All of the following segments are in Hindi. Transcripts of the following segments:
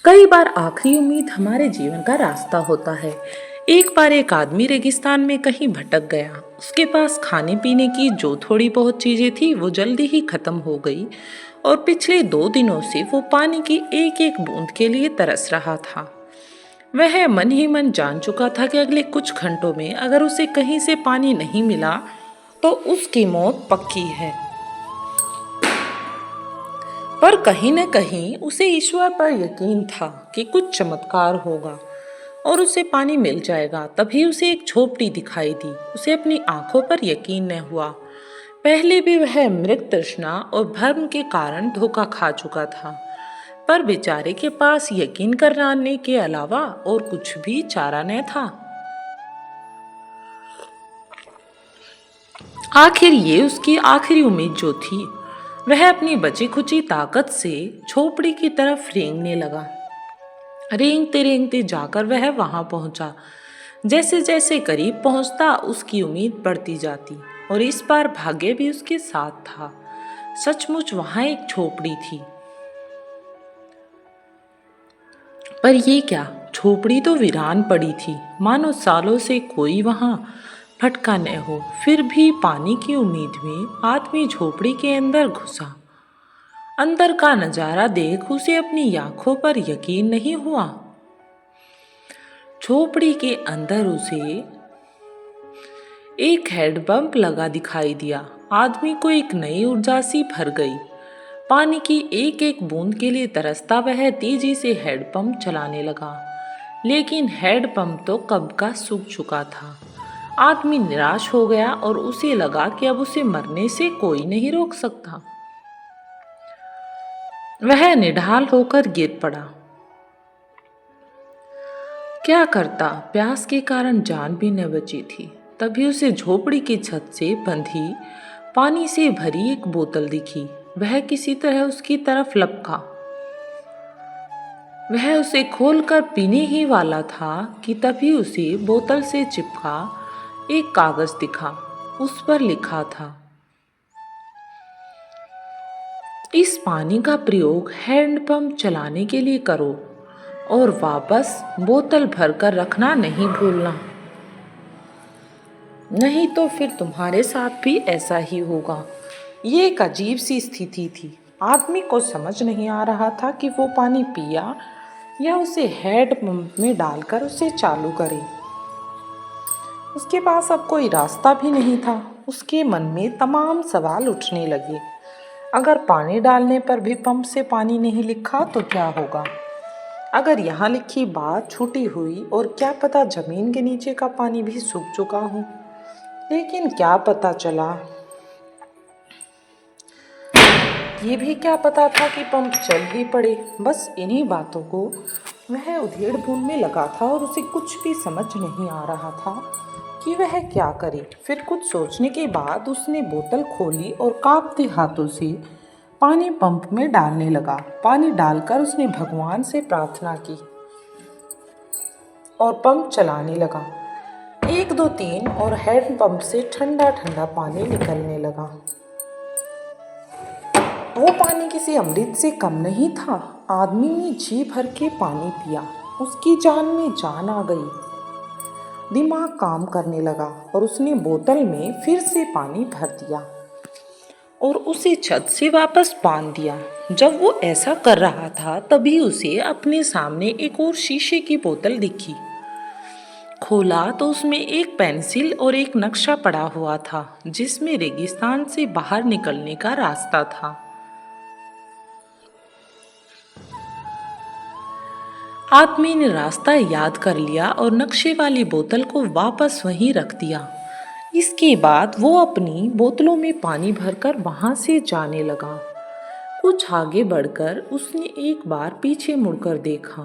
कई बार आखिरी उम्मीद हमारे जीवन का रास्ता होता है। एक बार एक आदमी रेगिस्तान में कहीं भटक गया। उसके पास खाने पीने की जो थोड़ी बहुत चीजें थी वो जल्दी ही खत्म हो गई और पिछले 2 दिनों से वो पानी की एक एक बूंद के लिए तरस रहा था। वह मन ही मन जान चुका था कि अगले कुछ घंटों में अगर उसे कहीं से पानी नहीं मिला तो उसकी मौत पक्की है। पर कहीं न कहीं उसे ईश्वर पर यकीन था कि कुछ चमत्कार होगा और उसे पानी मिल जाएगा। तभी उसे एक झोपड़ी दिखाई दी। उसे अपनी आंखों पर यकीन न हुआ। पहले भी वह मृग तृष्णा और भ्रम के कारण धोखा खा चुका था, पर बेचारे के पास यकीन करने के अलावा और कुछ भी चारा न था। आखिर ये उसकी आखिरी उम्मीद जो थी। वह अपनी बची खुची ताकत से झोपड़ी की तरफ रेंगने लगा। रेंगते रेंगते जाकर वह वहां पहुंचा। जैसे जैसे करीब पहुंचता उसकी उम्मीद बढ़ती जाती और इस बार भाग्य भी उसके साथ था। सचमुच वहां एक झोपड़ी थी। पर ये क्या, झोपड़ी तो वीरान पड़ी थी, मानो सालों से कोई वहां भटका न हो। फिर भी पानी की उम्मीद में आदमी झोपड़ी के अंदर घुसा। अंदर का नजारा देख उसे अपनी आंखों पर यकीन नहीं हुआ। झोपड़ी के अंदर उसे एक हैंडपंप लगा दिखाई दिया। आदमी को एक नई ऊर्जा सी भर गई। पानी की एक एक बूंद के लिए तरसता वह तेजी से हैंडपंप चलाने लगा, लेकिन हैंडपंप तो कब का सूख चुका था। आदमी निराश हो गया और उसे लगा कि अब उसे मरने से कोई नहीं रोक सकता। वह निढाल होकर गिर पड़ा। क्या करता, प्यास के कारण जान भी न बची थी। तभी उसे झोपड़ी की छत से बंधी पानी से भरी एक बोतल दिखी। वह किसी तरह उसकी तरफ लपका। वह उसे खोलकर पीने ही वाला था कि तभी उसे बोतल से चिपका एक कागज दिखा। उस पर लिखा था, इस पानी का प्रयोग हैंडपंप चलाने के लिए करो और वापस बोतल भरकर रखना नहीं भूलना, नहीं तो फिर तुम्हारे साथ भी ऐसा ही होगा। ये एक अजीब सी स्थिति थी। आदमी को समझ नहीं आ रहा था कि वो पानी पिया या उसे हैंडपंप में डालकर उसे चालू करे। उसके पास अब कोई रास्ता भी नहीं था। उसके मन में तमाम सवाल उठने लगे। अगर पानी डालने पर भी पंप से पानी नहीं लिखा तो क्या होगा? अगर यहाँ लिखी बात छूटी हुई और क्या पता जमीन के नीचे का पानी भी सूख चुका हो। लेकिन क्या पता चला, ये भी क्या पता था कि पंप चल ही पड़े। बस इन्हीं बातों को वह उधेड़-बुन में लगा था और उसे कुछ भी समझ नहीं आ रहा था कि वह क्या करे। फिर कुछ सोचने के बाद उसने बोतल खोली और कांपते हाथों से पानी पंप में डालने लगा। पानी डालकर उसने भगवान से प्रार्थना की और पंप चलाने लगा। 1 2 3 और हैंड पंप से ठंडा ठंडा पानी निकलने लगा। वो पानी किसी अमृत से कम नहीं था। आदमी ने जी भर के पानी पिया। उसकी जान में जान आ गई। दिमाग काम करने लगा और उसने बोतल में फिर से पानी भर दिया और उसे छत से वापस बांध दिया। जब वो ऐसा कर रहा था तभी उसे अपने सामने एक और शीशे की बोतल दिखी। खोला तो उसमें एक पेंसिल और एक नक्शा पड़ा हुआ था जिसमें रेगिस्तान से बाहर निकलने का रास्ता था। आदमी ने रास्ता याद कर लिया और नक्शे वाली बोतल को वापस वहीं रख दिया। इसके बाद वो अपनी बोतलों में पानी भरकर वहां से जाने लगा। कुछ आगे बढ़कर उसने एक बार पीछे मुड़कर देखा।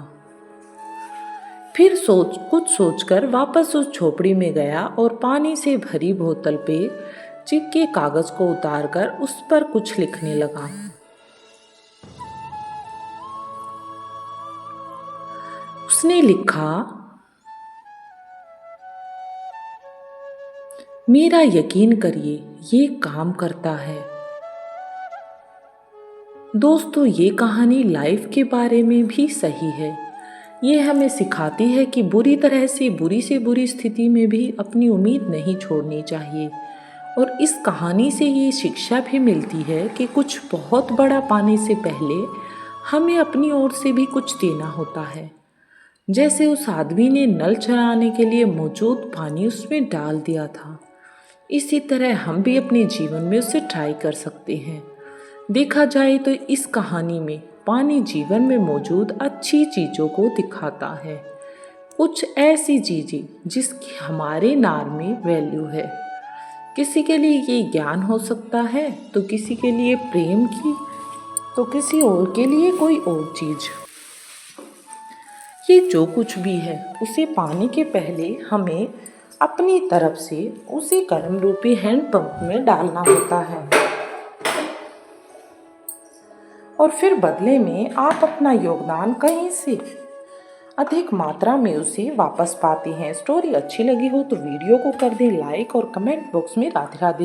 फिर कुछ सोचकर वापस उस झोपड़ी में गया और पानी से भरी बोतल पे चिपके कागज को उतारकर उस पर कुछ लिखने लगा। उसने लिखा, मेरा यकीन करिए ये काम करता है। दोस्तों, ये कहानी लाइफ के बारे में भी सही है। ये हमें सिखाती है कि बुरी से बुरी स्थिति में भी अपनी उम्मीद नहीं छोड़नी चाहिए। और इस कहानी से ये शिक्षा भी मिलती है कि कुछ बहुत बड़ा पाने से पहले हमें अपनी ओर से भी कुछ देना होता है। जैसे उस आदमी ने नल चलाने के लिए मौजूद पानी उसमें डाल दिया था, इसी तरह हम भी अपने जीवन में उसे ट्राई कर सकते हैं। देखा जाए तो इस कहानी में पानी जीवन में मौजूद अच्छी चीज़ों को दिखाता है, कुछ ऐसी चीज़ें जिसकी हमारे नाम में वैल्यू है। किसी के लिए ये ज्ञान हो सकता है, तो किसी के लिए प्रेम की, तो किसी और के लिए कोई और चीज़। ये जो कुछ भी है उसे पाने के पहले हमें अपनी तरफ से उसे गर्म रूपी हैंडपंप में डालना होता है, और फिर बदले में आप अपना योगदान कहीं से अधिक मात्रा में उसे वापस पाते हैं। स्टोरी अच्छी लगी हो तो वीडियो को कर दें लाइक और कमेंट बॉक्स में राधे राधे